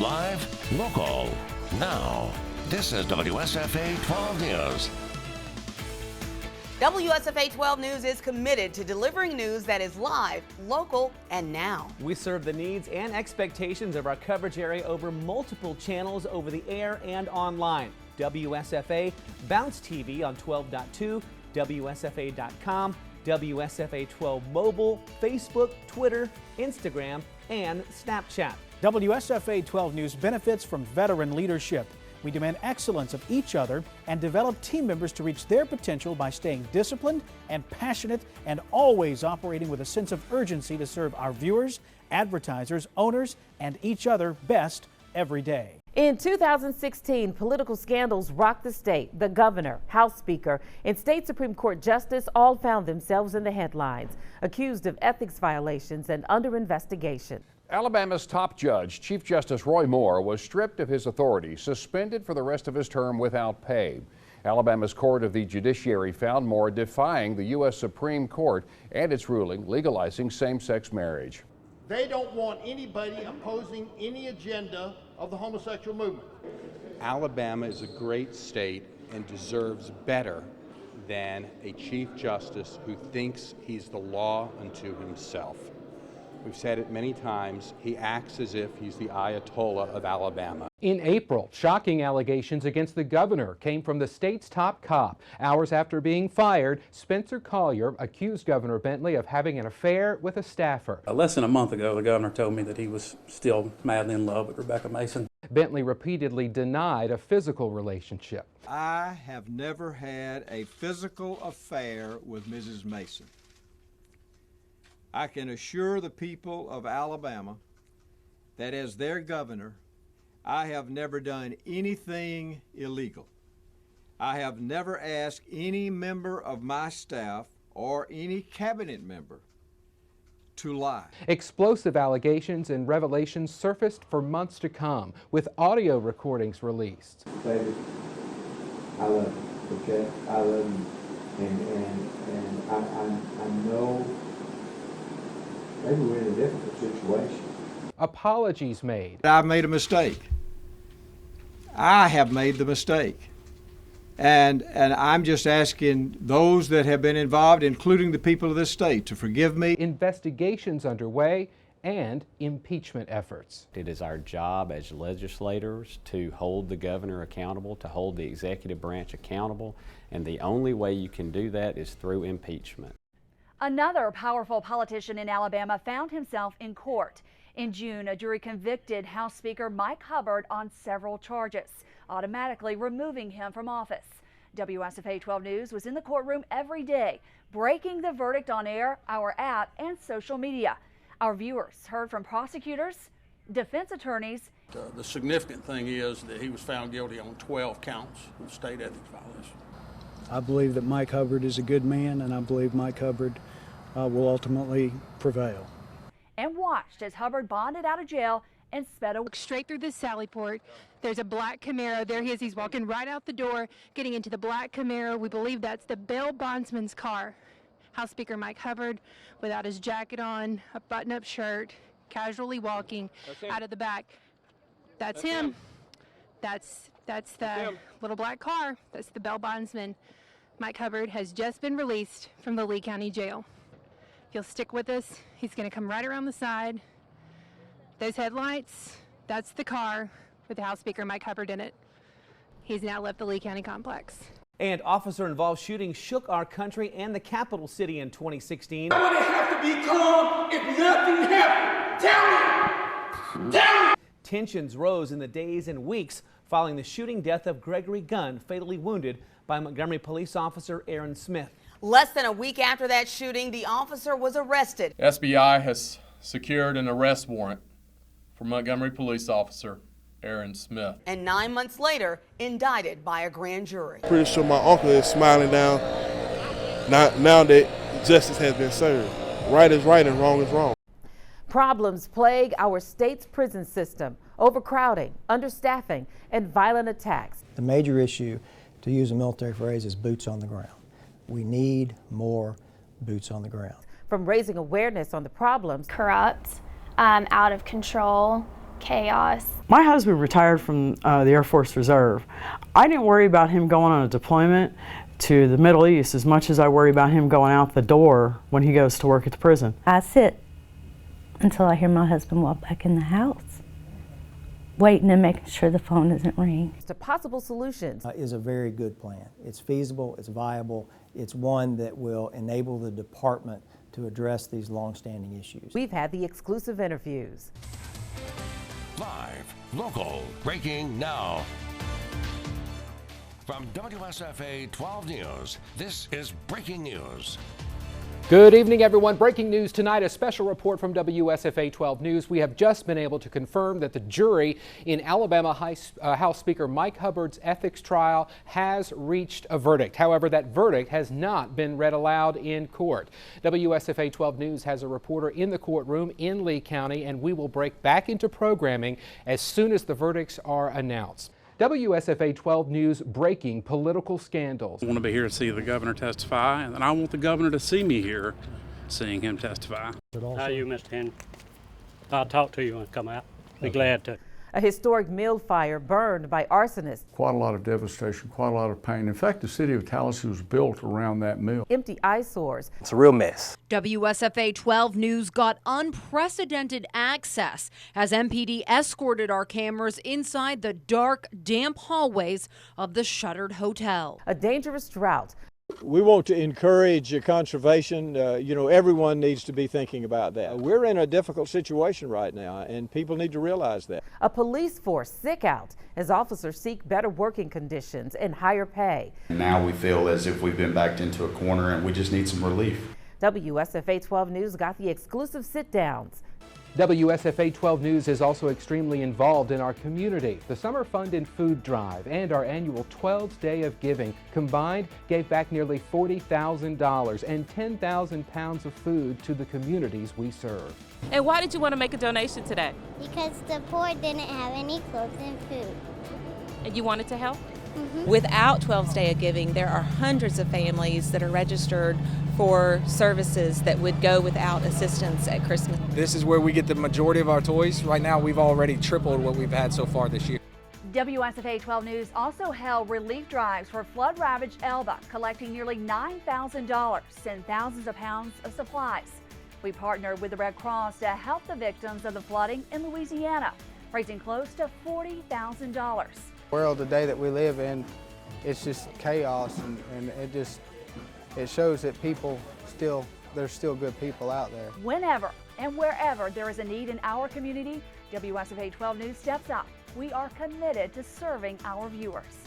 Live, local. Now, this is WSFA 12 News. WSFA 12 News is committed to delivering news that is live, local, and now. We serve the needs and expectations of our coverage area over multiple channels over the air and online. WSFA, Bounce TV on 12.2, WSFA.com, WSFA 12 Mobile, Facebook, Twitter, Instagram, and Snapchat. WSFA 12 News benefits from veteran leadership. We demand excellence of each other and develop team members to reach their potential by staying disciplined and passionate and always operating with a sense of urgency to serve our viewers, advertisers, owners, and each other best every day. In 2016, political scandals rocked the state. The governor, House Speaker, and state Supreme Court justice all found themselves in the headlines, accused of ethics violations and under investigation. Alabama's top judge, Chief Justice Roy Moore, was stripped of his authority, suspended for the rest of his term without pay. Alabama's Court of the Judiciary found Moore defying the U.S. Supreme Court and its ruling legalizing same-sex marriage. They don't want anybody opposing any agenda of the homosexual movement. Alabama is a great state and deserves better than a Chief Justice who thinks he's the law unto himself. We've said it many times, he acts as if he's the Ayatollah of Alabama. In April, shocking allegations against the governor came from the state's top cop. Hours after being fired, Spencer Collier accused Governor Bentley of having an affair with a staffer. Less than a month ago, the governor told me that he was still madly in love with Rebecca Mason. Bentley repeatedly denied a physical relationship. I have never had a physical affair with Mrs. Mason. I can assure the people of Alabama that as their governor, I have never done anything illegal. I have never asked any member of my staff or any cabinet member to lie. Explosive allegations and revelations surfaced for months to come, with audio recordings released. Baby, I love you, okay? I love you. And I know maybe we're in a difficult situation. Apologies made. I've made a mistake. I have made the mistake. And I'm just asking those that have been involved, including the people of this state, to forgive me. Investigations underway and impeachment efforts. It is our job as legislators to hold the governor accountable, to hold the executive branch accountable, and the only way you can do that is through impeachment. Another powerful politician in Alabama found himself in court. In June, a jury convicted House Speaker Mike Hubbard on several charges, automatically removing him from office. WSFA 12 News was in the courtroom every day, breaking the verdict on air, our app, and social media. Our viewers heard from prosecutors, defense attorneys. The significant thing is that he was found guilty on 12 counts of state ethics violation. I believe that Mike Hubbard is a good man, and I believe Mike Hubbard will ultimately prevail. And watched as Hubbard bonded out of jail and sped straight through the Sally Port. There's a black Camaro. There he is. He's walking right out the door, getting into the black Camaro. We believe that's the bail bondsman's car. House Speaker Mike Hubbard, without his jacket on, a button-up shirt, casually walking out of the back. That's him. That's the little black car. That's the bail bondsman. Mike Hubbard has just been released from the Lee County Jail. If you'll stick with us, he's going to come right around the side. Those headlights, that's the car with the House Speaker Mike Hubbard in it. He's now left the Lee County complex. And officer-involved shooting shook our country and the capital city in 2016. I would have to be calm if nothing happened. Tell me! Tensions rose in the days and weeks following the shooting death of Gregory Gunn, fatally wounded by Montgomery police officer Aaron Smith. Less than a week after that shooting, the officer was arrested. SBI has secured an arrest warrant for Montgomery police officer Aaron Smith. And 9 months later, indicted by a grand jury. Pretty sure my uncle is smiling down now that justice has been served. Right is right and wrong is wrong. Problems plague our state's prison system: overcrowding, understaffing, and violent attacks. The major issue, to use a military phrase, is boots on the ground. We need more boots on the ground. From raising awareness on the problems, corrupt, out of control, chaos. My husband retired from the Air Force Reserve. I didn't worry about him going on a deployment to the Middle East as much as I worry about him going out the door when he goes to work at the prison. I sit until I hear my husband walk back in the house, waiting and making sure the phone doesn't ring. To possible solutions. Is a very good plan. It's feasible, it's viable, it's one that will enable the department to address these long-standing issues. We've had the exclusive interviews. Live, local, breaking now. From WSFA 12 News, this is Breaking News. Good evening, everyone. Breaking news tonight, a special report from WSFA 12 News. We have just been able to confirm that the jury in Alabama House Speaker Mike Hubbard's ethics trial has reached a verdict. However, that verdict has not been read aloud in court. WSFA 12 News has a reporter in the courtroom in Lee County, and we will break back into programming as soon as the verdicts are announced. WSFA 12 News breaking political scandals. I want to be here to see the governor testify, and I want the governor to see me here seeing him testify. How are you, Mr. Henry? I'll talk to you when I come out. Be glad to. A historic mill fire burned by arsonists. Quite a lot of devastation, quite a lot of pain. In fact, the city of Tallahassee was built around that mill. Empty eyesores. It's a real mess. WSFA 12 News got unprecedented access as MPD escorted our cameras inside the dark, damp hallways of the shuttered hotel. A dangerous drought. We want to encourage conservation. Everyone needs to be thinking about that. We're in a difficult situation right now, and people need to realize that. A police force sick out as officers seek better working conditions and higher pay. Now we feel as if we've been backed into a corner and we just need some relief. WSFA 12 News got the exclusive sit-downs. WSFA 12 News is also extremely involved in our community. The Summer Fund and Food Drive and our annual 12th Day of Giving combined gave back nearly $40,000 and 10,000 pounds of food to the communities we serve. And why did you want to make a donation today? Because the poor didn't have any clothes and food. And you wanted to help? Mm-hmm. Without 12th Day of Giving, there are hundreds of families that are registered for services that would go without assistance at Christmas. This is where we get the majority of our toys. Right now, we've already tripled what we've had so far this year. WSFA 12 News also held relief drives for flood-ravaged Elba, collecting nearly $9,000 and thousands of pounds of supplies. We partnered with the Red Cross to help the victims of the flooding in Louisiana, raising close to $40,000. World today that we live in, it's just chaos, and it shows that there's still good people out there. Whenever and wherever there is a need in our community, WSFA 12 News steps up. We are committed to serving our viewers.